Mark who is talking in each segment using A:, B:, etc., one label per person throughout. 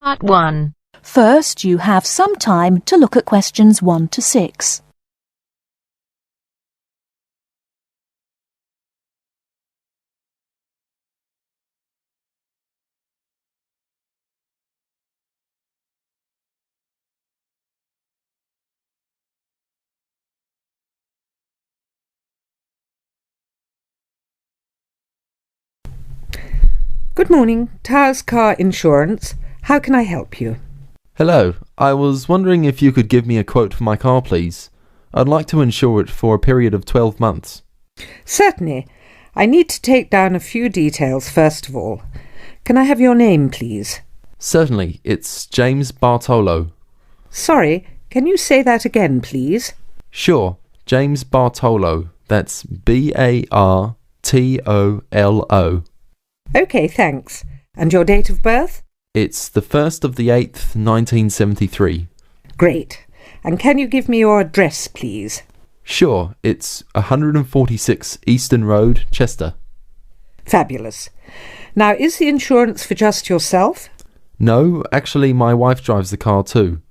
A: Part 1.
B: First, you have some time to look at questions 1 to 6.
C: Good morning, Towers Car Insurance. How can I help you?
D: Hello, I was wondering if you could give me a quote for my car, please. I'd like to insure it for a period of 12 months.
C: Certainly. I need to take down a few details first of all. Can I have your name, please?
D: Certainly, it's James Bartolo.
C: Sorry, can you say that again, please?
D: Sure, James Bartolo. That's Bartolo.
C: OK, thanks. And your date of birth?
D: It's the 1st of the 8th, 1973.
C: Great. And can you give me your address, please?
D: Sure, it's 146 Eastern Road, Chester.
C: Fabulous. Now, is the insurance for just yourself?
D: No, actually my wife drives the car too.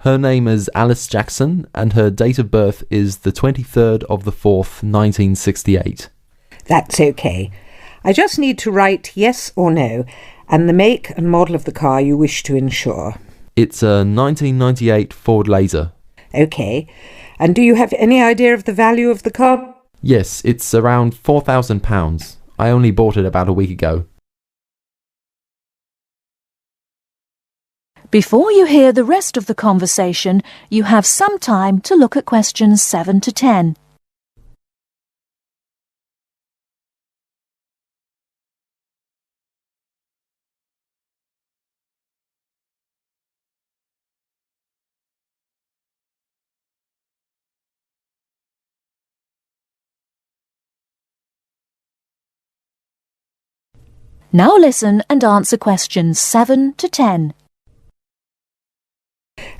D: Her name is Alice Jackson and her date of birth is the 23rd of the 4th, 1968.
C: That's OK. I just need to write yes or no and the make and model of the car you wish to insure.
D: It's a 1998 Ford Laser.
C: OK. And do you have any idea of the value of the car?
D: Yes, it's around £4,000. I only bought it about a week ago.
B: Before you hear the rest of the conversation, you have some time to look at questions 7 to 10. Now listen and answer questions 7 to 10.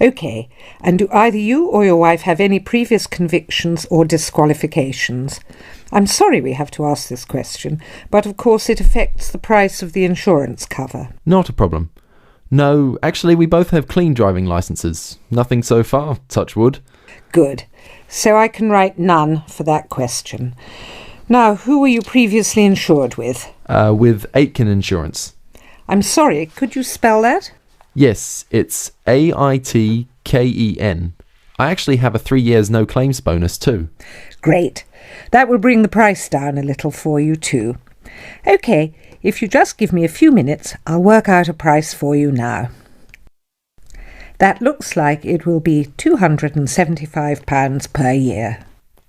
C: OK. And do either you or your wife have any previous convictions or disqualifications? I'm sorry we have to ask this question, but of course it affects the price of the insurance cover.
D: Not a problem. No, actually we both have clean driving licenses. Nothing so far, touch wood.
C: Good. So I can write none for that question. Now, who were you previously insured with?
D: With Aitken Insurance.
C: I'm sorry, could you spell that?
D: Yes, it's AITKEN. I actually have a 3 years no claims bonus too.
C: Great. That will bring the price down a little for you too. OK, if you just give me a few minutes, I'll work out a price for you now. That looks like it will be £275 per year.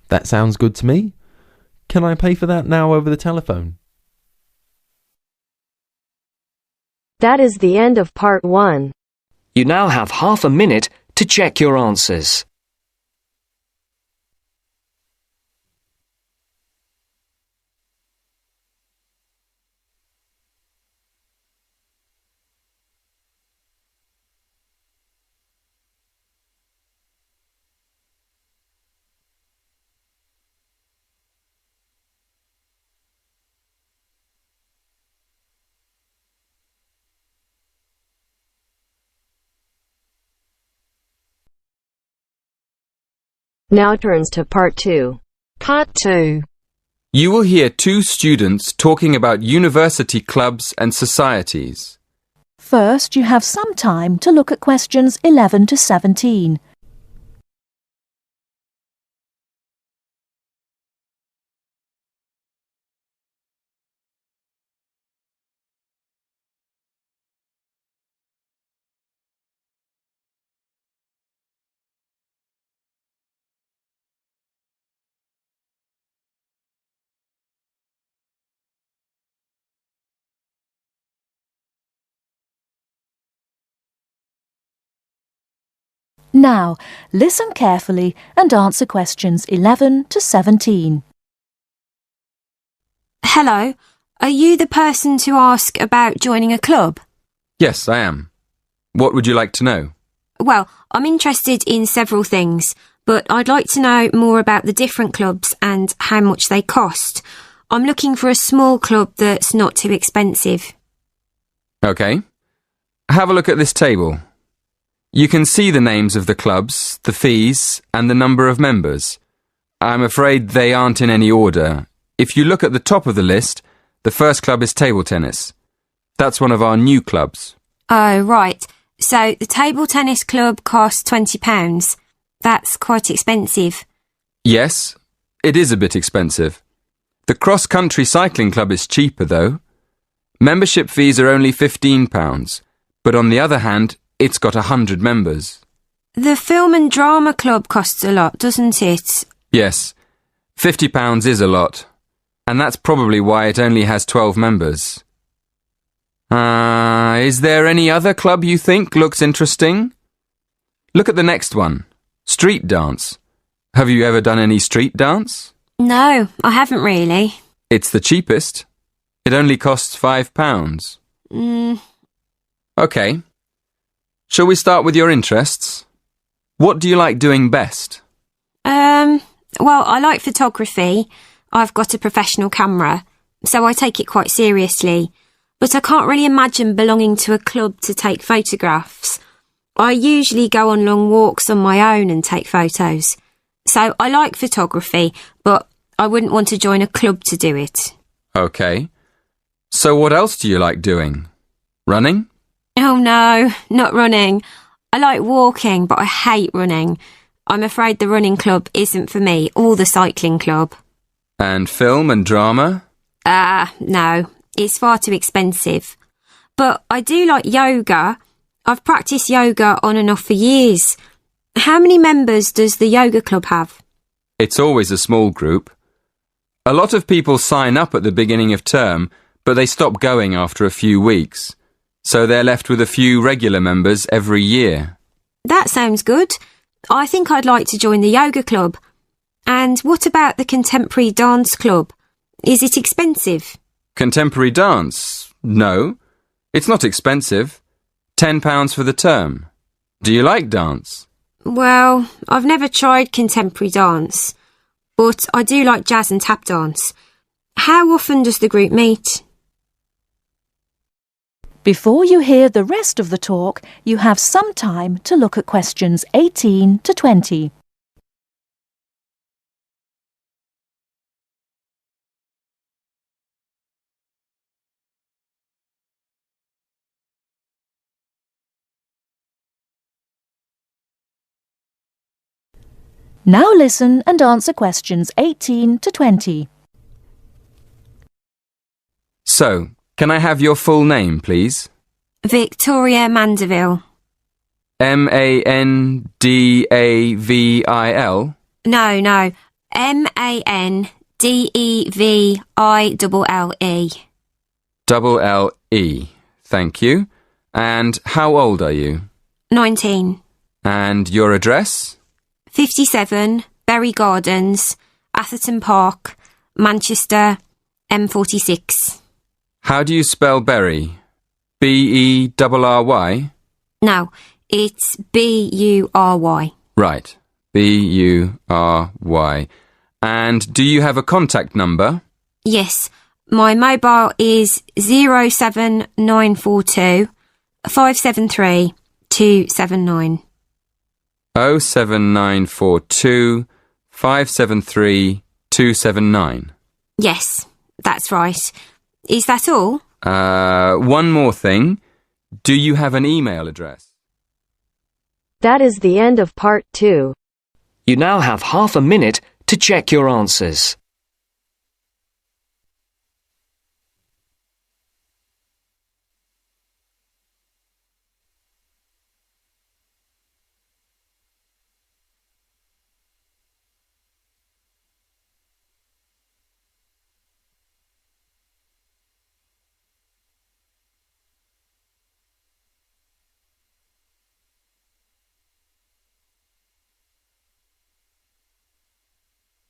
D: That sounds good to me. Can I pay for that now over the telephone?
A: That is the end of part 1.
E: You now have half a minute to check your answers.
A: Now turns to part 2. Part 2.
F: You will hear two students talking about university clubs and societies.
B: First, you have some time to look at questions 11 to 17. Now, listen carefully and answer questions 11 to 17.
G: Hello, are you the person to ask about joining a club?
F: Yes, I am. What would you like to know?
G: Well, I'm interested in several things, but I'd like to know more about the different clubs and how much they cost. I'm looking for a small club that's not too expensive.
F: OK. have a look at this table. You can see the names of the clubs, the fees, and the number of members. I'm afraid they aren't in any order. If you look at the top of the list, the first club is table tennis. That's one of our new clubs.
G: Oh, right. So the table tennis club costs £20. That's quite expensive.
F: Yes, it is a bit expensive. The cross-country cycling club is cheaper, though. Membership fees are only £15, but on the other hand, it's got 100 members.
G: The film and drama club costs a lot, doesn't it?
F: Yes, £50 is a lot, and that's probably why it only has 12 members. Is there any other club you think looks interesting? Look at the next one, street dance. Have you ever done any street dance?
G: No, I haven't really.
F: It's the cheapest. It only costs £5. OK. Shall we start with your interests? What do you like doing best?
G: Well, I like photography. I've got a professional camera, so I take it quite seriously. But I can't really imagine belonging to a club to take photographs. I usually go on long walks on my own and take photos. So I like photography, but I wouldn't want to join a club to do it.
F: OK. So what else do you like doing? Running?
G: Oh no, not running. I like walking, but I hate running. I'm afraid the running club isn't for me, or the cycling club.
F: And film and drama?
G: No, it's far too expensive. But I do like yoga. I've practiced yoga on and off for years. How many members does the yoga club have?
F: It's always a small group. A lot of people sign up at the beginning of term, but they stop going after a few weeks. So they're left with a few regular members every year.
G: That sounds good. I think I'd like to join the yoga club. And what about the contemporary dance club? Is it expensive?
F: Contemporary dance? No. It's not expensive. £10 for the term. Do you like dance?
G: Well, I've never tried contemporary dance, but I do like jazz and tap dance. How often does the group meet?
B: Before you hear the rest of the talk, you have some time to look at questions 18 to 20. Now listen and answer questions 18 to 20.
F: So, can I have your full name, please?
G: Victoria Mandeville.
F: Mandavil?
G: No. Mandeville.
F: LLE. Thank you. And how old are you?
G: 19.
F: And your address?
G: 57, Bury Gardens, Atherton Park, Manchester, M46.
F: How do you spell Bury? B-E-R-R-Y?
G: No, it's B-U-R-Y.
F: Right. B-U-R-Y. And do you have a contact number?
G: Yes, my mobile is 07942 573 279.
F: 07942 573 279.
G: Yes, that's right. Is that all?
F: One more thing. Do you have an email address?
A: That is the end of part 2.
E: You now have half a minute to check your answers.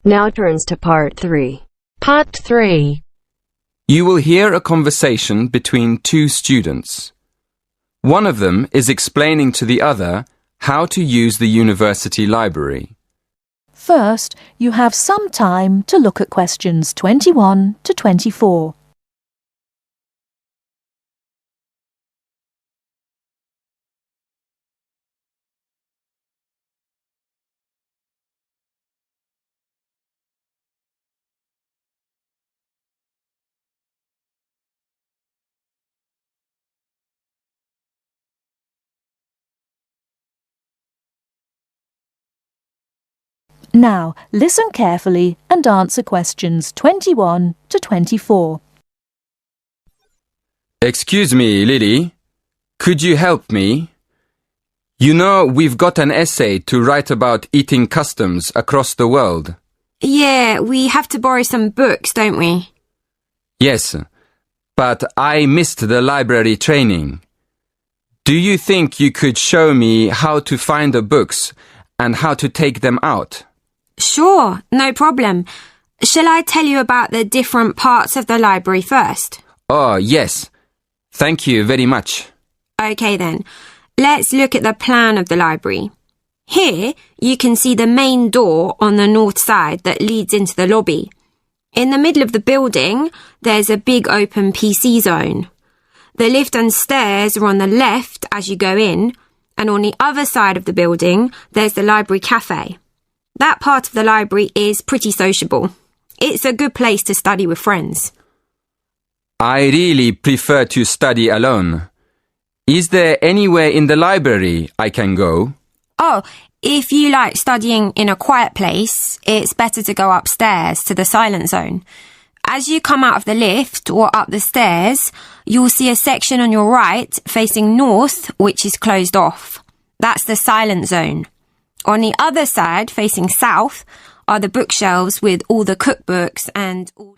A: Now turns to part 3. Part 3.
F: You will hear a conversation between two students. One of them is explaining to the other how to use the university library.
B: First, you have some time to look at questions 21 to 24. Now, listen carefully and answer questions 21 to 24.
F: Excuse me, Lily. Could you help me? You know, we've got an essay to write about eating customs across the world.
G: Yeah, we have to borrow some books, don't we?
F: Yes, but I missed the library training. Do you think you could show me how to find the books and how to take them out?
G: Sure, no problem. Shall I tell you about the different parts of the library first?
F: Oh, yes. Thank you very much.
G: Okay then, let's look at the plan of the library. Here, you can see the main door on the north side that leads into the lobby. In the middle of the building, there's a big open PC zone. The lift and stairs are on the left as you go in, and on the other side of the building, there's the library cafe. That part of the library is pretty sociable. It's a good place to study with friends.
F: I really prefer to study alone. Is there anywhere in the library I can go?
G: Oh, if you like studying in a quiet place, it's better to go upstairs to the silent zone. As you come out of the lift or up the stairs, you'll see a section on your right facing north, which is closed off. That's the silent zone. On the other side, facing south, are the bookshelves with all the cookbooks and all...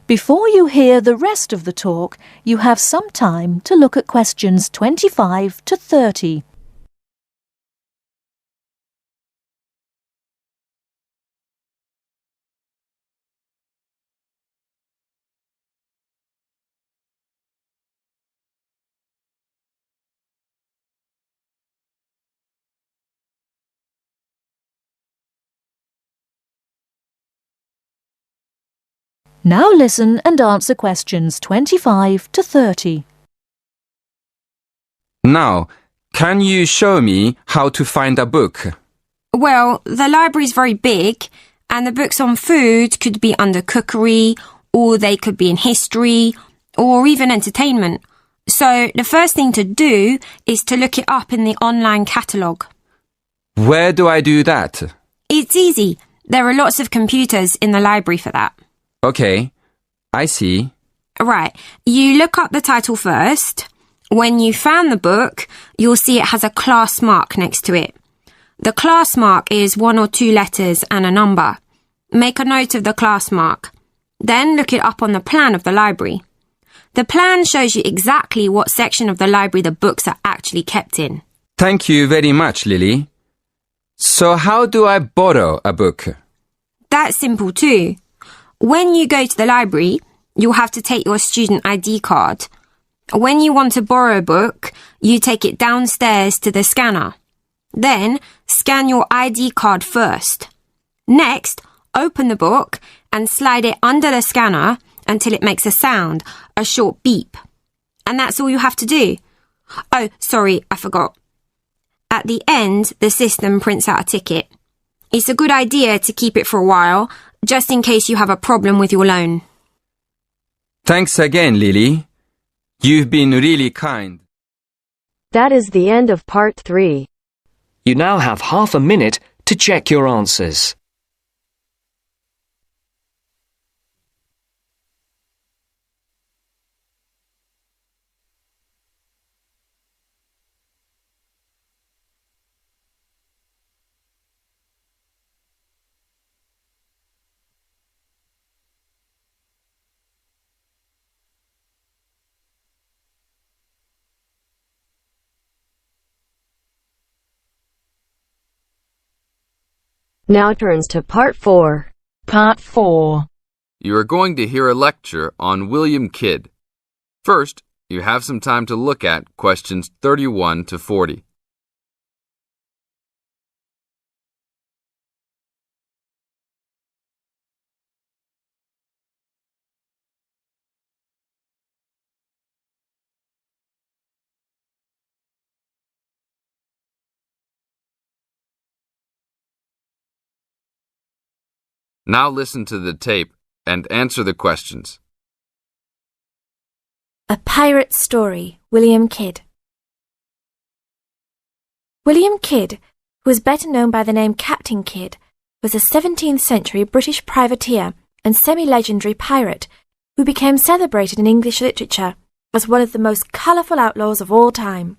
B: Before you hear the rest of the talk, you have some time to look at questions 25 to 30. Now listen and answer questions 25 to 30.
F: Now, can you show me how to find a book?
G: Well, the library's very big, and the books on food could be under cookery, or they could be in history, or even entertainment. So the first thing to do is to look it up in the online catalogue.
F: Where do I do that?
G: It's easy. There are lots of computers in the library for that.
F: Okay, I see.
G: Right, you look up the title first. When you found the book, you'll see it has a class mark next to it. The class mark is 1 or 2 letters and a number. Make a note of the class mark. Then look it up on the plan of the library. The plan shows you exactly what section of the library the books are actually kept in.
F: Thank you very much, Lily. So how do I borrow a book?
G: That's simple too. When you go to the library, you'll have to take your student ID card. When you want to borrow a book, you take it downstairs to the scanner. Then, scan your ID card first. Next, open the book and slide it under the scanner until it makes a sound, a short beep. And that's all you have to do. Oh, sorry, I forgot. At the end, the system prints out a ticket. It's a good idea to keep it for a while, just in case you have a problem with your loan.
F: Thanks again, Lily. You've been really kind.
A: That is the end of part 3.
E: You now have half a minute to check your answers.
A: Now turns to part 4.
B: Part 4.
H: You are going to hear a lecture on William Kidd. First, you have some time to look at questions 31 to 40. Now listen to the tape and answer the questions.
I: A Pirate Story, William Kidd. William Kidd who was better known by the name Captain Kidd, was a 17th century British privateer and semi-legendary pirate who became celebrated in English literature as one of the most colourful outlaws of all time.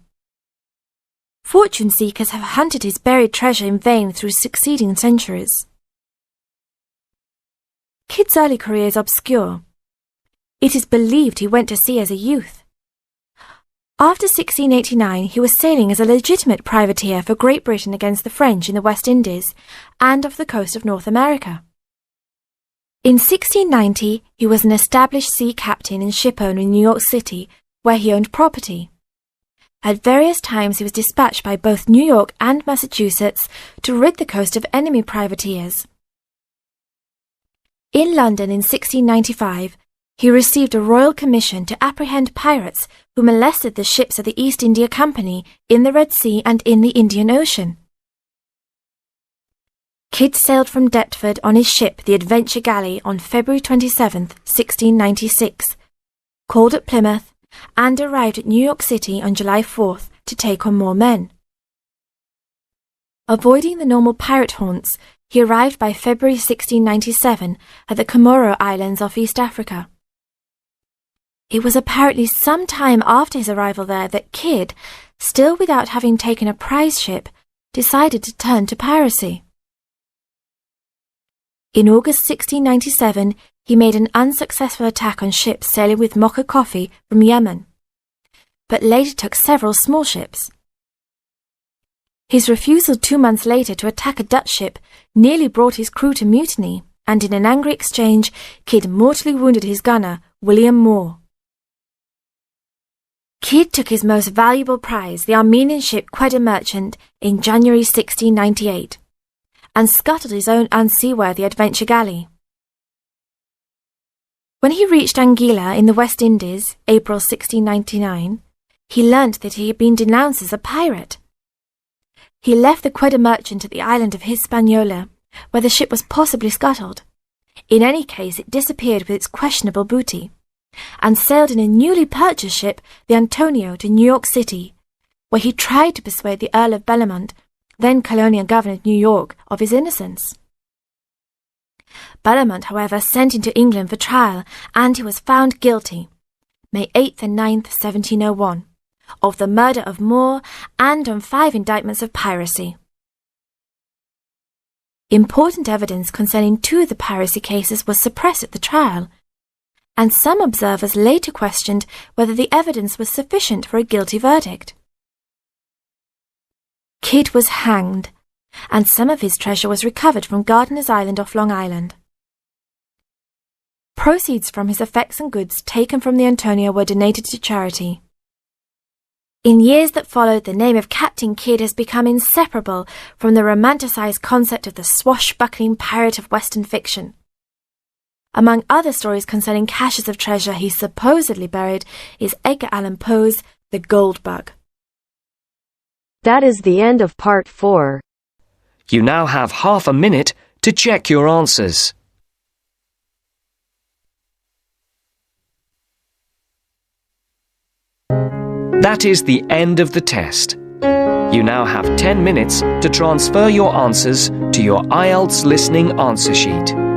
I: Fortune seekers have hunted his buried treasure in vain through succeeding centuries. Kidd's early career is obscure. It is believed he went to sea as a youth. After 1689, he was sailing as a legitimate privateer for Great Britain against the French in the West Indies and off the coast of North America. In 1690, he was an established sea captain and shipowner in New York City, where he owned property. At various times he was dispatched by both New York and Massachusetts to rid the coast of enemy privateers. In London in 1695, he received a royal commission to apprehend pirates who molested the ships of the East India Company in the Red Sea and in the Indian Ocean. Kidd sailed from Deptford on his ship, the Adventure Galley, on February 27, 1696, called at Plymouth, and arrived at New York City on July 4th to take on more men. Avoiding the normal pirate haunts, he arrived by February 1697 at the Comoro Islands off East Africa. It was apparently some time after his arrival there that Kidd, still without having taken a prize ship, decided to turn to piracy. In August 1697, he made an unsuccessful attack on ships sailing with mocha coffee from Yemen, but later took several small ships. His refusal 2 months later to attack a Dutch ship nearly brought his crew to mutiny, and in an angry exchange, Kidd mortally wounded his gunner, William Moore. Kidd took his most valuable prize, the Armenian ship Quetta Merchant, in January 1698, and scuttled his own unseaworthy Adventure Galley. When he reached Anguilla in the West Indies, April 1699, he learnt that he had been denounced as a pirate. He left the Quetta Merchant at the island of Hispaniola, where the ship was possibly scuttled. In any case, it disappeared with its questionable booty, and sailed in a newly purchased ship, the Antonio, to New York City, where he tried to persuade the Earl of Bellamont, then colonial governor of New York, of his innocence. Bellamont, however, sent him to England for trial, and he was found guilty, May 8th and 9th, 1701, of the murder of Moore and on 5 indictments of piracy. Important evidence concerning 2 of the piracy cases was suppressed at the trial, and some observers later questioned whether the evidence was sufficient for a guilty verdict. Kidd was hanged, and some of his treasure was recovered from Gardiner's Island off Long Island. Proceeds from his effects and goods taken from the Antonio were donated to charity. In years that followed, the name of Captain Kidd has become inseparable from the romanticized concept of the swashbuckling pirate of Western fiction. Among other stories concerning caches of treasure he supposedly buried is Edgar Allan Poe's The Gold Bug.
A: That is the end of part 4.
E: You now have half a minute to check your answers. That is the end of the test. You now have 10 minutes to transfer your answers to your Ielts listening answer sheet.